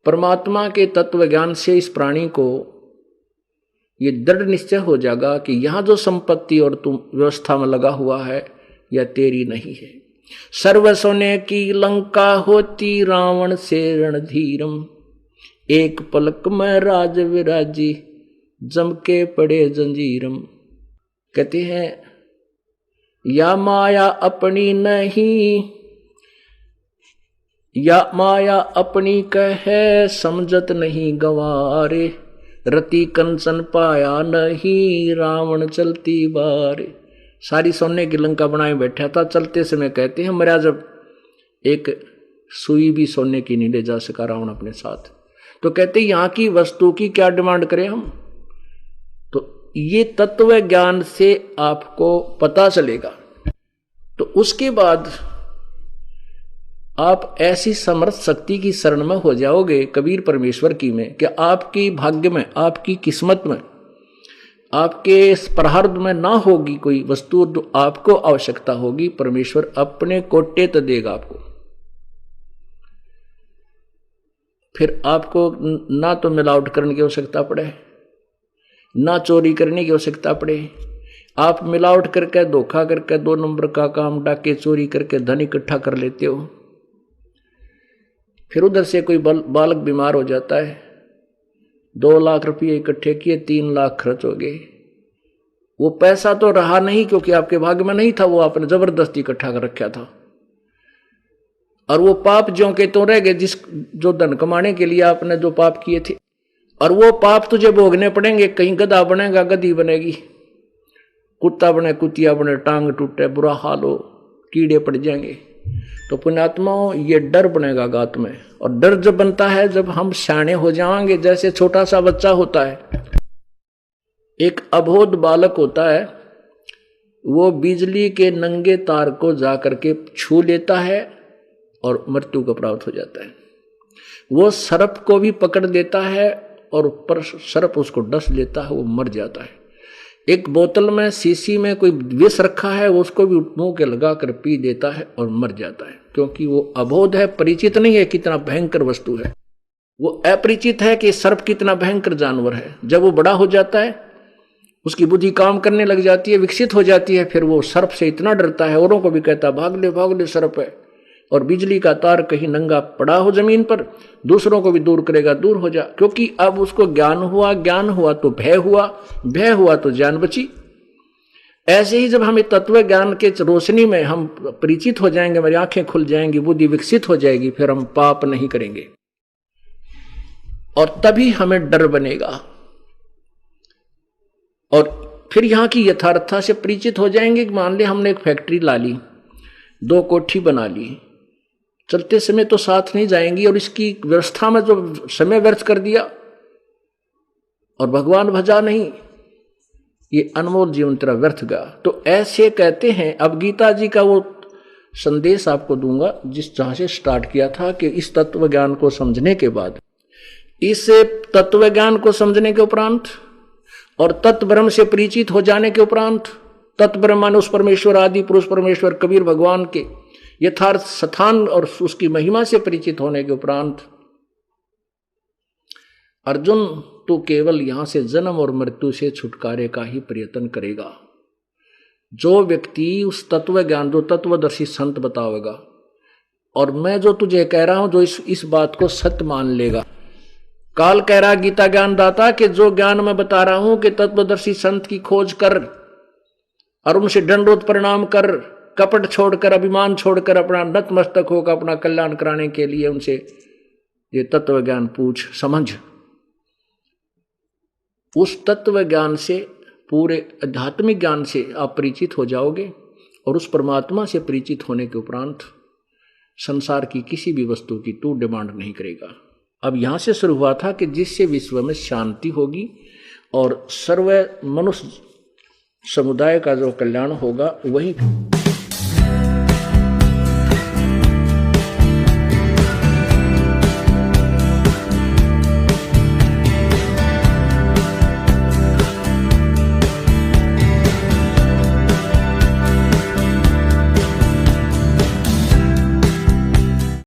परमात्मा के तत्व ज्ञान से इस प्राणी को ये दृढ़ निश्चय हो जाएगा कि यहां जो संपत्ति और तुम व्यवस्था में लगा हुआ है यह तेरी नहीं है। सर्व सोने की लंका होती रावण से रणधीरम, एक पलक में राज विराजी जम के पड़े जंजीरम। कहते हैं या माया अपनी नहीं, या माया अपनी कहे समझत नहीं गंवारे, रति कंचन पाया नहीं रावण चलती बारे। सारी सोने की लंका बनाए बैठा था, चलते समय कहते हैं मरा जब एक सुई भी सोने की नहीं ले जा सका रावण अपने साथ। तो कहते यहां की वस्तु की क्या डिमांड करें हम। तो ये तत्व ज्ञान से आपको पता चलेगा। तो उसके बाद आप ऐसी समर्थ शक्ति की शरण में हो जाओगे कबीर परमेश्वर की में कि आपकी भाग्य में, आपकी किस्मत में, आपके प्रारब्ध में ना होगी कोई वस्तु जो आपको आवश्यकता होगी, परमेश्वर अपने कोटे तो देगा आपको। फिर आपको ना तो मिलावट करने की आवश्यकता पड़े, ना चोरी करने की आवश्यकता पड़े। आप मिलावट करके, धोखा करके, 2 नंबर का काम, डाके चोरी करके धन इकट्ठा कर लेते हो। फिर उधर से कोई बालक बीमार हो जाता है, 2 लाख रुपये इकट्ठे किए, 3 लाख खर्च हो गए। वो पैसा तो रहा नहीं क्योंकि आपके भाग्य में नहीं था, वो आपने जबरदस्ती इकट्ठा कर रखा था। और वो पाप ज्यों के तो रह गए, जो धन कमाने के लिए आपने जो पाप किए थे। और वो पाप तुझे भोगने पड़ेंगे। कहीं गधा बनेगा, गधी बनेगी, कुत्ता बने, कुतिया बने, टांग टूटे, बुरा हाल हो, कीड़े पड़ जाएंगे। तो पुण्यात्माओं ये डर बनेगा गात में। और डर जब बनता है जब हम सियाने हो जाएंगे। जैसे छोटा सा बच्चा होता है, एक अबोध बालक होता है, वो बिजली के नंगे तार को जा करके छू लेता है और मृत्यु को प्राप्त हो जाता है। वो सर्प को भी पकड़ देता है और ऊपर सर्प उसको डस लेता है, वो मर जाता है। एक बोतल में, शीशी में कोई विष रखा है, उसको भी मुंह के लगा कर पी देता है और मर जाता है, क्योंकि वो अबोध है, परिचित नहीं है कितना भयंकर वस्तु है। वो अपरिचित है कि सर्प कितना भयंकर जानवर है। जब वो बड़ा हो जाता है, उसकी बुद्धि काम करने लग जाती है, विकसित हो जाती है, फिर वो सर्प से इतना डरता है, औरों को भी कहता है भाग ले सर्प है। और बिजली का तार कहीं नंगा पड़ा हो जमीन पर, दूसरों को भी दूर करेगा, दूर हो जा। क्योंकि अब उसको ज्ञान हुआ, ज्ञान हुआ तो भय हुआ, भय हुआ तो जान बची। ऐसे ही जब हमें तत्व ज्ञान के रोशनी में हम परिचित हो जाएंगे, हमारी आंखें खुल जाएंगी, बुद्धि विकसित हो जाएगी, फिर हम पाप नहीं करेंगे और तभी हमें डर बनेगा। और फिर यहां की यथार्थता से परिचित हो जाएंगे। मान ले हमने एक फैक्ट्री ला ली, 2 कोठी बना ली, चलते समय तो साथ नहीं जाएंगी, और इसकी व्यवस्था में जो समय व्यर्थ कर दिया और भगवान भजा नहीं, ये अनमोल जीवन तेरा व्यर्थ गया। तो ऐसे कहते हैं। अब गीता जी का वो संदेश आपको दूंगा जिस जहां से स्टार्ट किया था कि इस तत्व ज्ञान को समझने के बाद, इस तत्व ज्ञान को समझने के उपरांत और तत्ब्रह्म से परिचित हो जाने के उपरांत, तत्ब्रह्म उस परमेश्वर, आदि पुरुष परमेश्वर कबीर भगवान के यथार्थ स्थान और उसकी महिमा से परिचित होने के उपरांत, अर्जुन तो केवल यहां से जन्म और मृत्यु से छुटकारे का ही प्रयत्न करेगा। जो व्यक्ति उस तत्व ज्ञान, जो तत्वदर्शी संत बतावेगा, और मैं जो तुझे कह रहा हूं, जो इस बात को सत्य मान लेगा। काल कह रहा गीता ज्ञान दाता कि जो ज्ञान मैं बता रहा हूं कि तत्वदर्शी संत की खोज कर और उनसे दंडोत प्रणाम कर, कपट छोड़कर, अभिमान छोड़कर अपना नतमस्तक होकर अपना कल्याण कराने के लिए उनसे ये तत्व ज्ञान पूछ समझ। उस तत्व ज्ञान से, पूरे आध्यात्मिक ज्ञान से आप परिचित हो जाओगे और उस परमात्मा से परिचित होने के उपरांत संसार की किसी भी वस्तु की तू डिमांड नहीं करेगा। अब यहां से शुरू हुआ था कि जिससे विश्व में शांति होगी और सर्व मनुष्य समुदाय का जो कल्याण होगा वही